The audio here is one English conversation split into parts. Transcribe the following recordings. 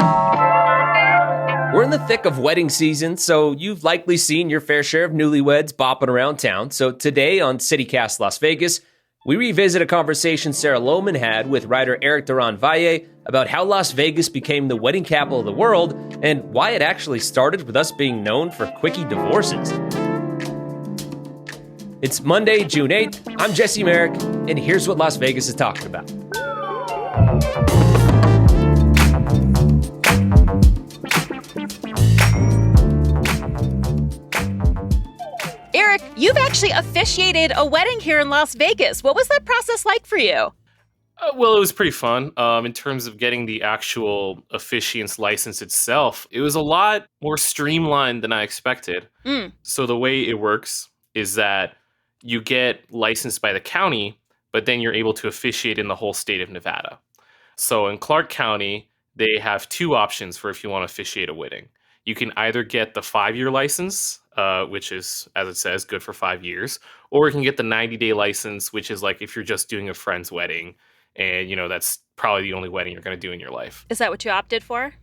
We're in the thick of wedding season, so you've likely seen your fair share of newlyweds bopping around town. So today on CityCast Las Vegas, we revisit a conversation Sarah Lohman had with writer Eric Duran Valle about how Las Vegas became the wedding capital of the world and why it actually started with us being known for quickie divorces. It's Monday, June 8th. I'm Jesse Merrick, and here's what Las Vegas is talking about. Eric, you've actually officiated a wedding here in Las Vegas. What was that process like for you? Well, it was pretty fun. In terms of getting the actual officiant's license itself, it was a lot more streamlined than I expected. So the way it works is that you get licensed by the county, but then you're able to officiate in the whole state of Nevada. So in Clark County, they have two options for if you want to officiate a wedding. You can either get the 5-year license, which is, as it says, good for 5 years, or you can get the 90-day license, which is like if you're just doing a friend's wedding, and, you know, that's probably the only wedding you're going to do in your life. Is that what you opted for?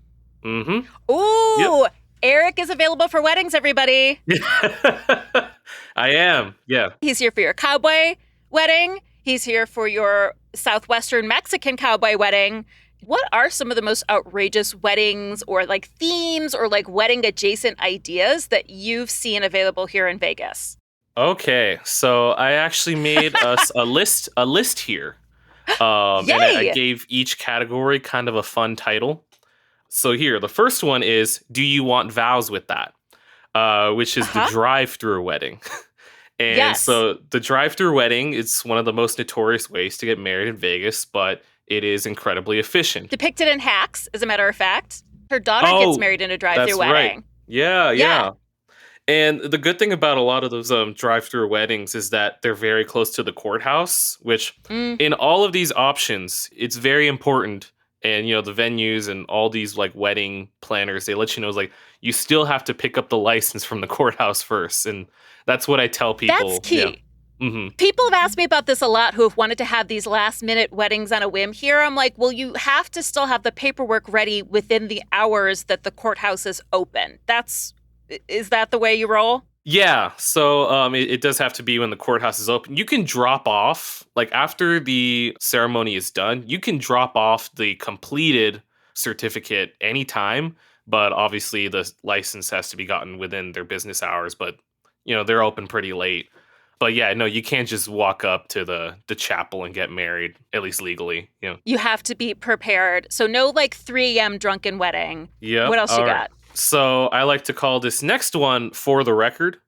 Mm-hmm. Ooh, yep. Eric is available for weddings, everybody. I am, yeah. He's here for your cowboy wedding. He's here for your Southwestern Mexican cowboy wedding. What are some of the most outrageous weddings or like themes or like wedding adjacent ideas that you've seen available here in Vegas? Okay, so I actually made us a list here. And I gave each category kind of a fun title. So here, the first one is, do you want vows with that? Which is the drive-thru wedding. And so the drive-thru wedding is one of the most notorious ways to get married in Vegas, but it is incredibly efficient. Depicted in Hacks, as a matter of fact. Her daughter gets married in a drive-thru wedding. Right. Yeah. And the good thing about a lot of those drive-thru weddings is that they're very close to the courthouse, which in all of these options, it's very important. And, you know, the venues and all these like wedding planners, they let you know, like, you still have to pick up the license from the courthouse first. And that's what I tell people. That's key. Yeah. Mm-hmm. People have asked me about this a lot who have wanted to have these last minute weddings on a whim here. I'm like, well, you have to still have the paperwork ready within the hours that the courthouse is open. Is that the way you roll? Yeah. So it does have to be when the courthouse is open. You can drop off, like after the ceremony is done, you can drop off the completed certificate anytime. But obviously the license has to be gotten within their business hours. But, you know, they're open pretty late. But yeah, no, you can't just walk up to the chapel and get married, at least legally. You know. You have to be prepared. So no like 3 a.m. drunken wedding. Yeah. What else you got? So I like to call this next one For the Record,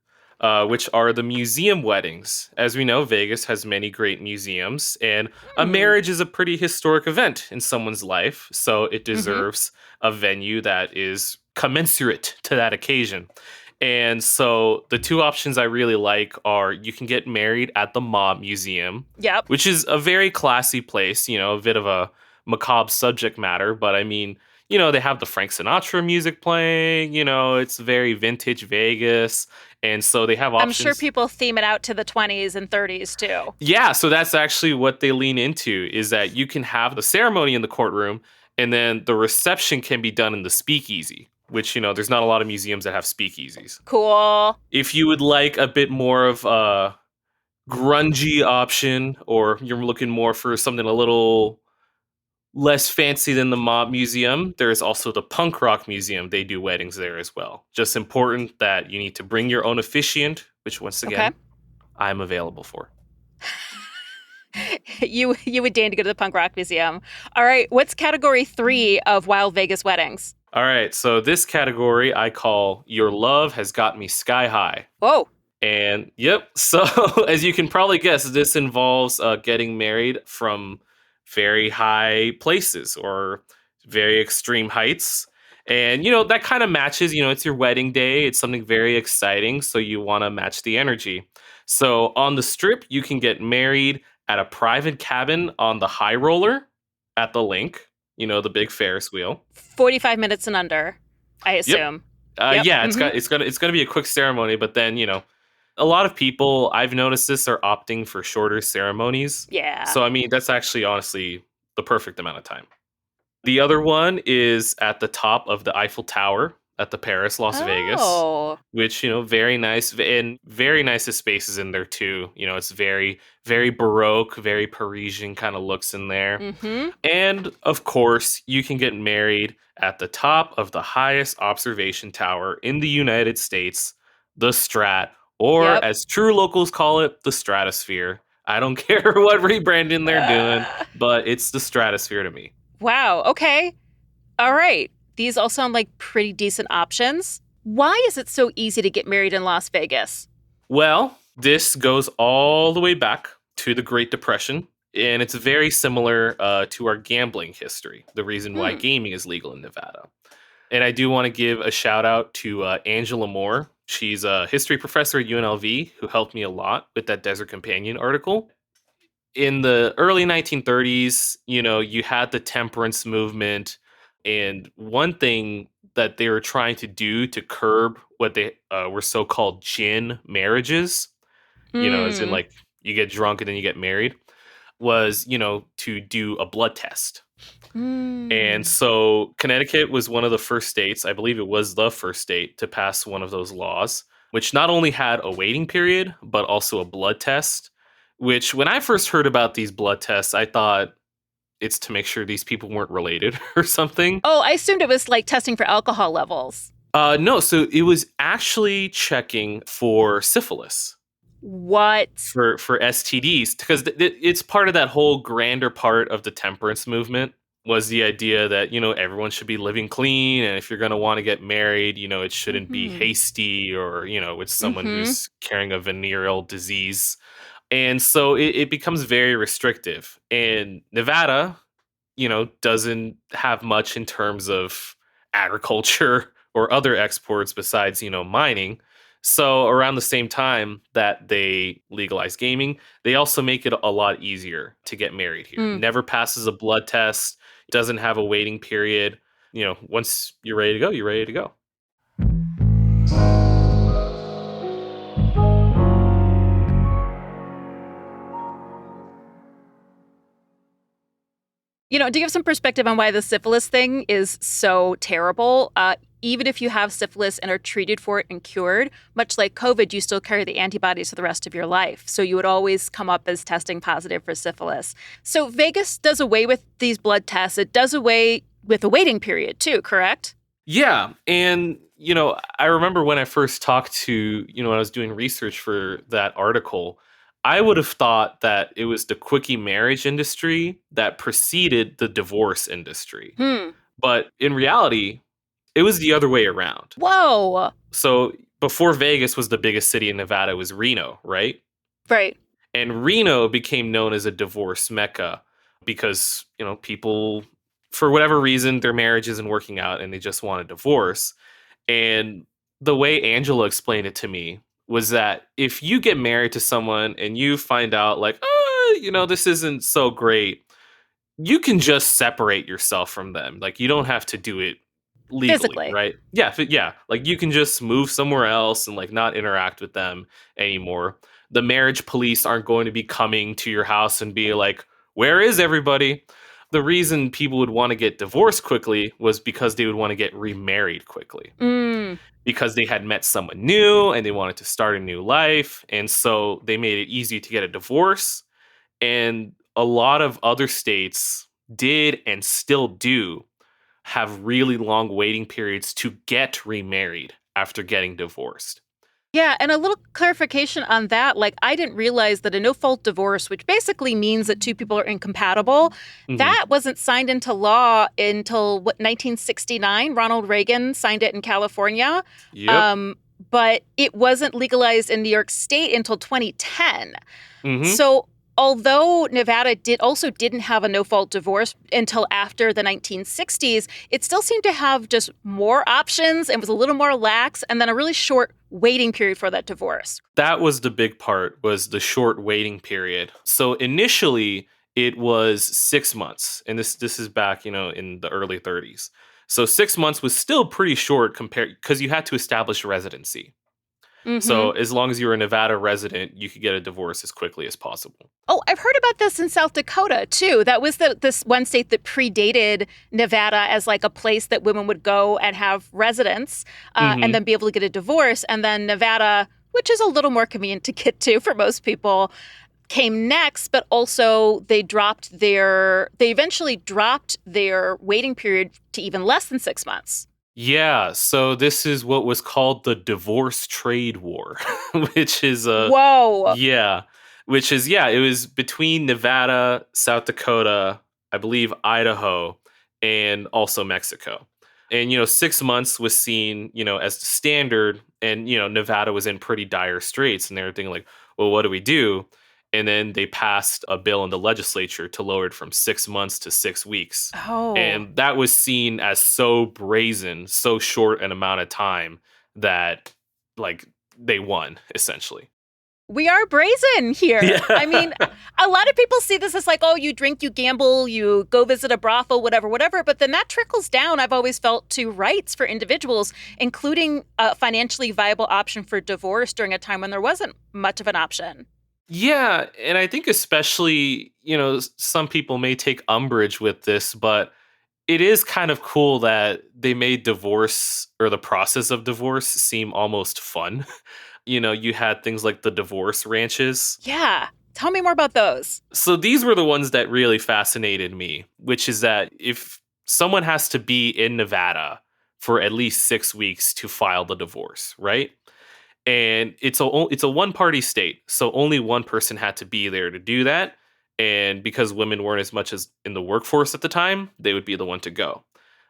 which are the museum weddings. As we know, Vegas has many great museums, and a marriage is a pretty historic event in someone's life. So it deserves a venue that is commensurate to that occasion. And so the two options I really like are you can get married at the Mob Museum, which is a very classy place, you know, a bit of a macabre subject matter. But I mean, you know, they have the Frank Sinatra music playing, you know, it's very vintage Vegas. And so they have options. I'm sure people theme it out to the 20s and 30s too. Yeah, so that's actually what they lean into is that you can have the ceremony in the courtroom and then the reception can be done in the speakeasy. Which, you know, there's not a lot of museums that have speakeasies. Cool. If you would like a bit more of a grungy option, or you're looking more for something a little less fancy than the Mob Museum, there's also the Punk Rock Museum. They do weddings there as well. Just important that you need to bring your own officiant, which once again, I'm available for. You would deign to go to the Punk Rock Museum. All right, what's category 3 of Wild Vegas weddings? All right, so this category I call Your Love Has Got Me Sky High. Whoa. And so as you can probably guess, this involves getting married from very high places or very extreme heights. And, you know, that kind of matches, you know, it's your wedding day. It's something very exciting. So you want to match the energy. So on the Strip, you can get married at a private cabin on the High Roller at the Link. You know, the big Ferris wheel. 45 minutes and under, I assume. Yeah, it's gonna be a quick ceremony, but then, you know, a lot of people, I've noticed this, are opting for shorter ceremonies. Yeah. So I mean, that's actually honestly the perfect amount of time. The other one is at the top of the Eiffel Tower at the Paris, Las Vegas, Oh. which, very nice and very nice spaces in there too. It's very, very Baroque, very Parisian kind of looks in there. Mm-hmm. And of course, you can get married at the top of the highest observation tower in the United States, the Strat, or Yep. as true locals call it, the Stratosphere. I don't care what rebranding they're doing, but it's the Stratosphere to me. Wow. Okay. All right. These all sound like pretty decent options. Why is it so easy to get married in Las Vegas? Well, this goes all the way back to the Great Depression, and it's very similar to our gambling history, the reason why Hmm. gaming is legal in Nevada. And I do want to give a shout out to Angela Moore. She's a history professor at UNLV who helped me a lot with that Desert Companion article. In the early 1930s, you had the temperance movement. And one thing that they were trying to do to curb what they were so-called gin marriages, as in Hmm. like you get drunk and then you get married, was, to do a blood test. And Hmm. so Connecticut was one of the first states, I believe it was the first state to pass one of those laws, which not only had a waiting period, but also a blood test, which when I first heard about these blood tests, I thought it's to make sure these people weren't related or something. Oh, I assumed it was like testing for alcohol levels. No, so it was actually checking for syphilis. What? For STDs, because it's part of that whole grander part of the temperance movement was the idea that everyone should be living clean, and if you're going to want to get married, it shouldn't be Mm-hmm. hasty or with someone Mm-hmm. who's carrying a venereal disease, and so it becomes very restrictive. And Nevada, doesn't have much in terms of agriculture or other exports besides, mining. So around the same time that they legalize gaming, they also make it a lot easier to get married here. Mm. Never passes a blood test, doesn't have a waiting period. Once you're ready to go, you're ready to go. To give some perspective on why the syphilis thing is so terrible, even if you have syphilis and are treated for it and cured, much like COVID, you still carry the antibodies for the rest of your life. So you would always come up as testing positive for syphilis. So Vegas does away with these blood tests. It does away with a waiting period too, correct? Yeah. And, I remember when I first talked to, when I was doing research for that article, I would have thought that it was the quickie marriage industry that preceded the divorce industry. Hmm. But in reality, it was the other way around. Whoa. So before Vegas was the biggest city in Nevada, it was Reno, right? Right. And Reno became known as a divorce mecca because, people, for whatever reason, their marriage isn't working out and they just want a divorce. And the way Angela explained it to me was that if you get married to someone and you find out, like, this isn't so great, you can just separate yourself from them. Like, you don't have to do it legally, Physically. right? Yeah, yeah. Like, you can just move somewhere else and like not interact with them anymore. The marriage police aren't going to be coming to your house and be like, "Where is everybody?" The reason people would want to get divorced quickly was because they would want to get remarried quickly Mm. because they had met someone new and they wanted to start a new life. And so they made it easy to get a divorce. And a lot of other states did and still do have really long waiting periods to get remarried after getting divorced. Yeah, and a little clarification on that. Like, I didn't realize that a no-fault divorce, which basically means that two people are incompatible, Mhm. that wasn't signed into law until, 1969? Ronald Reagan signed it in California. Yep. But it wasn't legalized in New York State until 2010. Mhm. So although Nevada didn't have a no-fault divorce until after the 1960s, it still seemed to have just more options and was a little more lax, and then a really short waiting period for that divorce. That was the big part, was the short waiting period. So initially it was 6 months, and this is back, in the early 30s. So 6 months was still pretty short compared, because you had to establish residency. Mm-hmm. So as long as you're a Nevada resident, you could get a divorce as quickly as possible. Oh, I've heard about this in South Dakota too. That was this one state that predated Nevada as like a place that women would go and have residence and then be able to get a divorce. And then Nevada, which is a little more convenient to get to for most people, came next, but also they eventually dropped their waiting period to even less than 6 months. Yeah, so this is what was called the divorce trade war, which is Whoa. yeah, it was between Nevada, South Dakota, I believe Idaho, and also Mexico. And 6 months was seen, as the standard, and Nevada was in pretty dire straits, and they were thinking like, well, what do we do? And then they passed a bill in the legislature to lower it from 6 months to 6 weeks. Oh. And that was seen as so brazen, so short an amount of time that like they won essentially. We are brazen here. Yeah. I mean, a lot of people see this as like, oh, you drink, you gamble, you go visit a brothel, whatever. But then that trickles down, I've always felt, to rights for individuals, including a financially viable option for divorce during a time when there wasn't much of an option. Yeah, and I think especially, some people may take umbrage with this, but it is kind of cool that they made divorce or the process of divorce seem almost fun. You had things like the divorce ranches. Yeah. Tell me more about those. So these were the ones that really fascinated me, which is that if someone has to be in Nevada for at least 6 weeks to file the divorce, right? And it's a one party state, so only one person had to be there to do that. And because women weren't as much as in the workforce at the time, they would be the one to go.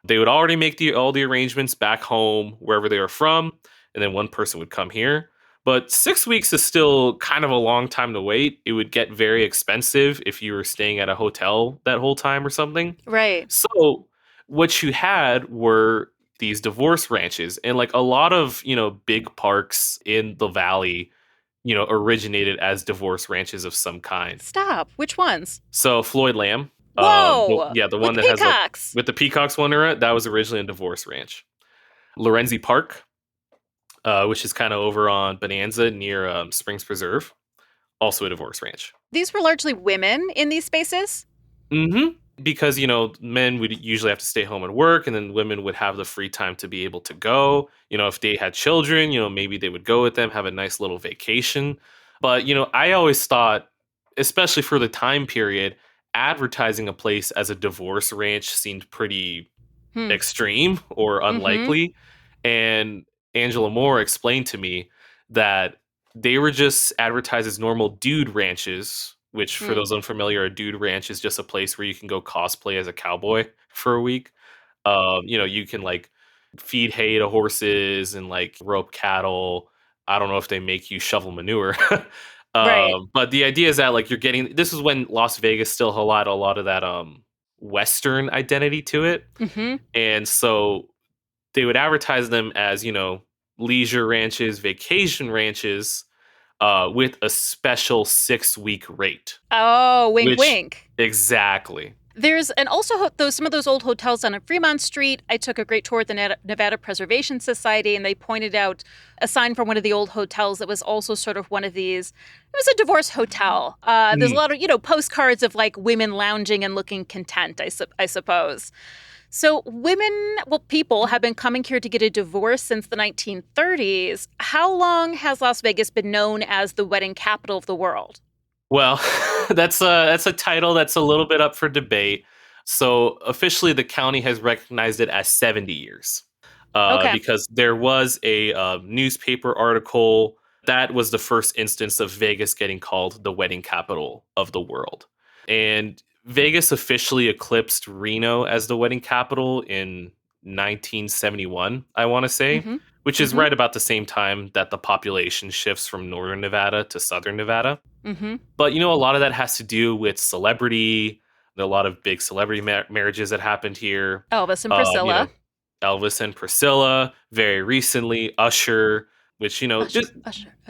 They would already make all the arrangements back home, wherever they were from, and then one person would come here. But 6 weeks is still kind of a long time to wait. It would get very expensive if you were staying at a hotel that whole time or something. Right. So what you had were these divorce ranches, and like a lot of big parks in the valley originated as divorce ranches of some kind. Stop. Which ones? So Floyd Lamb, Whoa. yeah, the With one the that has like peacocks. with the peacocks wonder that was originally a divorce ranch. Lorenzi Park, which is kind of over on Bonanza near Springs Preserve, also a divorce ranch. These were largely women in these spaces? Mm-hmm. Because, men would usually have to stay home and work, and then women would have the free time to be able to go. If they had children, maybe they would go with them, have a nice little vacation. But, I always thought, especially for the time period, advertising a place as a divorce ranch seemed pretty extreme or unlikely. And Angela Moore explained to me that they were just advertised as normal dude ranches, which for those unfamiliar, a dude ranch is just a place where you can go cosplay as a cowboy for a week. You can like feed hay to horses and like rope cattle. I don't know if they make you shovel manure. Right. But the idea is that like this is when Las Vegas still had a lot of that Western identity to it. Mm-hmm. And so they would advertise them as, leisure ranches, vacation ranches, with a special 6-week rate. Oh, wink. Exactly. There's some of those old hotels down on Fremont Street. I took a great tour at the Nevada Preservation Society, and they pointed out a sign from one of the old hotels that was also sort of one of these. It was a divorce hotel. There's a lot of postcards of like women lounging and looking content, I suppose. So people have been coming here to get a divorce since the 1930s. How long has Las Vegas been known as the wedding capital of the world? Well, that's a title that's a little bit up for debate. So officially, the county has recognized it as 70 years. Okay. Because there was a newspaper article that was the first instance of Vegas getting called the wedding capital of the world. And Vegas officially eclipsed Reno as the wedding capital in 1971, I want to say, which is right about the same time that the population shifts from northern Nevada to southern Nevada. But, a lot of that has to do with celebrity. There are a lot of big celebrity marriages that happened here. Elvis and Priscilla. Elvis and Priscilla, very recently, Usher, which, Usher.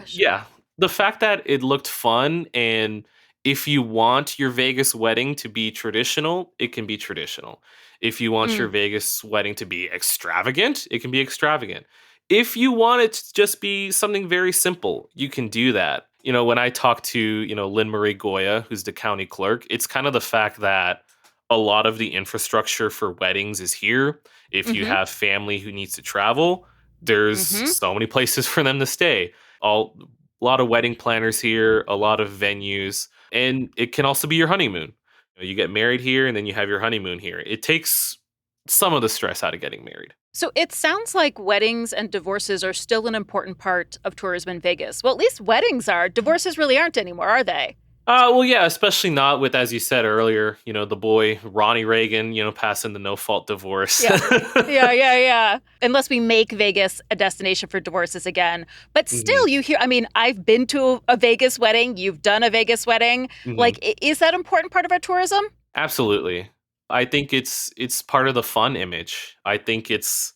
Yeah, the fact that it looked fun, and if you want your Vegas wedding to be traditional, it can be traditional. If you want your Vegas wedding to be extravagant, it can be extravagant. If you want it to just be something very simple, you can do that. When I talk to, Lynn Marie Goya, who's the county clerk, it's kind of the fact that a lot of the infrastructure for weddings is here. If you Mm-hmm. have family who needs to travel, there's Mm-hmm. so many places for them to stay. A lot of wedding planners here, a lot of venues, and it can also be your honeymoon. You get married here and then you have your honeymoon here. It takes some of the stress out of getting married. So it sounds like weddings and divorces are still an important part of tourism in Vegas. Well, at least weddings are. Divorces really aren't anymore, are they? Well, yeah, especially not with, as you said earlier, the boy Ronnie Reagan, passing the no-fault divorce. Yeah. Yeah. Unless we make Vegas a destination for divorces again. But Mhm, still, you hear, I mean, I've been to a Vegas wedding. You've done a Vegas wedding. mhm. Like, is that an important part of our tourism? Absolutely. I think it's part of the fun image. I think it's,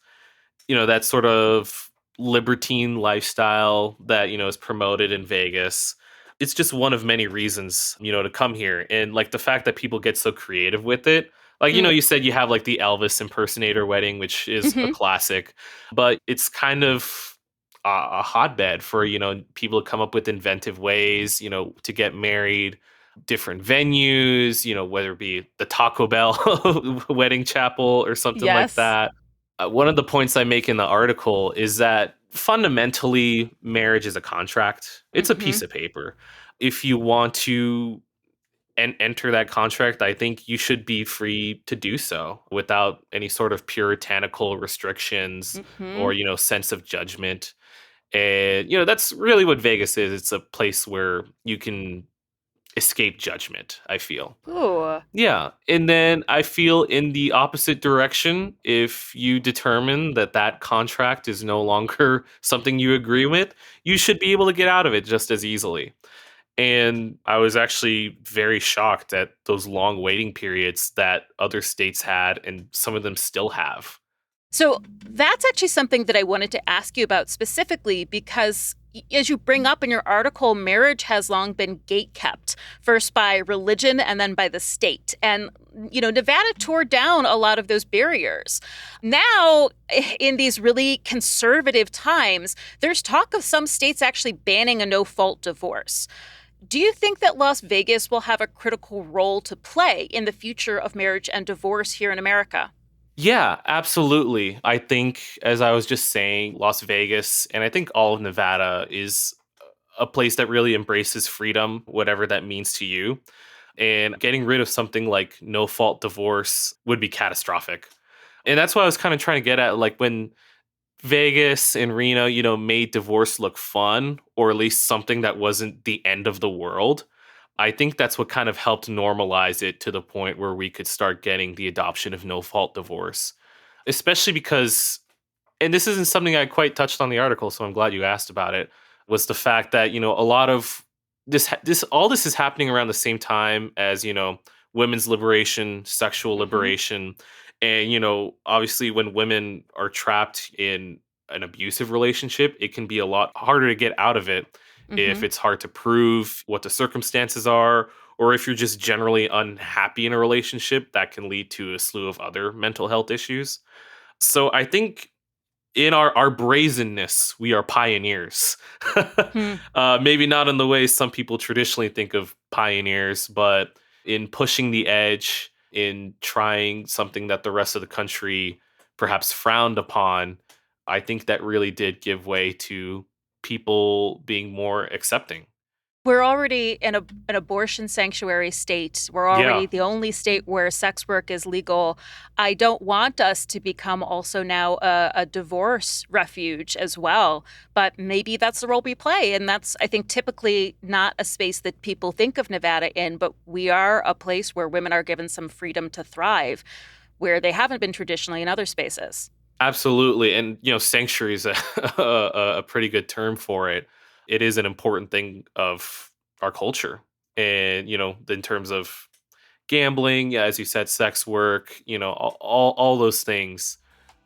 that sort of libertine lifestyle that, is promoted in Vegas. It's just one of many reasons, to come here. And like the fact that people get so creative with it. Like, Mm. you said you have like the Elvis impersonator wedding, which is a Hmm. classic, but it's kind of a hotbed for, people to come up with inventive ways, to get married, different venues, whether it be the Taco Bell wedding chapel or something like Yes. that. One of the points I make in the article is that fundamentally, marriage is a contract. It's a Hmm. piece of paper. If you want to enter that contract, I think you should be free to do so without any sort of puritanical restrictions Hmm. or, sense of judgment. And, that's really what Vegas is. It's a place where you can escape judgment, I feel. Ooh. Yeah. And then I feel in the opposite direction, if you determine that that contract is no longer something you agree with, you should be able to get out of it just as easily. And I was actually very shocked at those long waiting periods that other states had, and some of them still have. So that's actually something that I wanted to ask you about specifically because, as you bring up in your article, marriage has long been gatekept, first by religion and then by the state. And, Nevada tore down a lot of those barriers. Now, in these really conservative times, there's talk of some states actually banning a no-fault divorce. Do you think that Las Vegas will have a critical role to play in the future of marriage and divorce here in America? Yeah, absolutely. I think, as I was just saying, Las Vegas and I think all of Nevada is a place that really embraces freedom, whatever that means to you. And getting rid of something like no fault divorce would be catastrophic. And that's what I was kind of trying to get at. Like when Vegas and Reno, made divorce look fun, or at least something that wasn't the end of the world. I think that's what kind of helped normalize it to the point where we could start getting the adoption of no fault divorce. Especially because, and this isn't something I quite touched on the article, so I'm glad you asked about it, was the fact that, a lot of all this is happening around the same time as, women's liberation, sexual Hmm. liberation. And, obviously when women are trapped in an abusive relationship, it can be a lot harder to get out of it if Hmm. it's hard to prove what the circumstances are, or if you're just generally unhappy in a relationship, that can lead to a slew of other mental health issues. So I think in our brazenness, we are pioneers. Hmm. Maybe not in the way some people traditionally think of pioneers, but in pushing the edge, in trying something that the rest of the country perhaps frowned upon. I think that really did give way to people being more accepting. We're already in an abortion sanctuary state. We're already Yeah, the only state where sex work is legal. I don't want us to become also now a divorce refuge as well. But maybe that's the role we play. And that's, I think, typically not a space that people think of Nevada in. But we are a place where women are given some freedom to thrive, where they haven't been traditionally in other spaces. absolutely. And, sanctuary is a pretty good term for it. It is an important thing of our culture. And, in terms of gambling, yeah, as you said, sex work, all those things.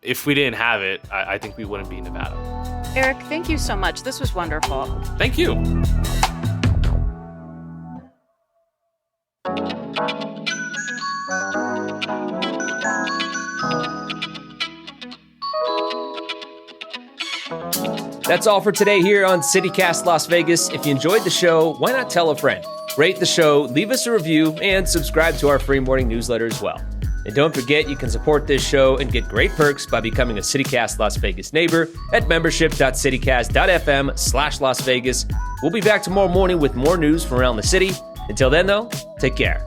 If we didn't have it, I think we wouldn't be Nevada. Eric, thank you so much. This was wonderful. Thank you. That's all for today here on CityCast Las Vegas. If you enjoyed the show, why not tell a friend? Rate the show, leave us a review, and subscribe to our free morning newsletter as well. And don't forget, you can support this show and get great perks by becoming a CityCast Las Vegas neighbor at membership.citycast.fm/Las Vegas. We'll be back tomorrow morning with more news from around the city. Until then, though, take care.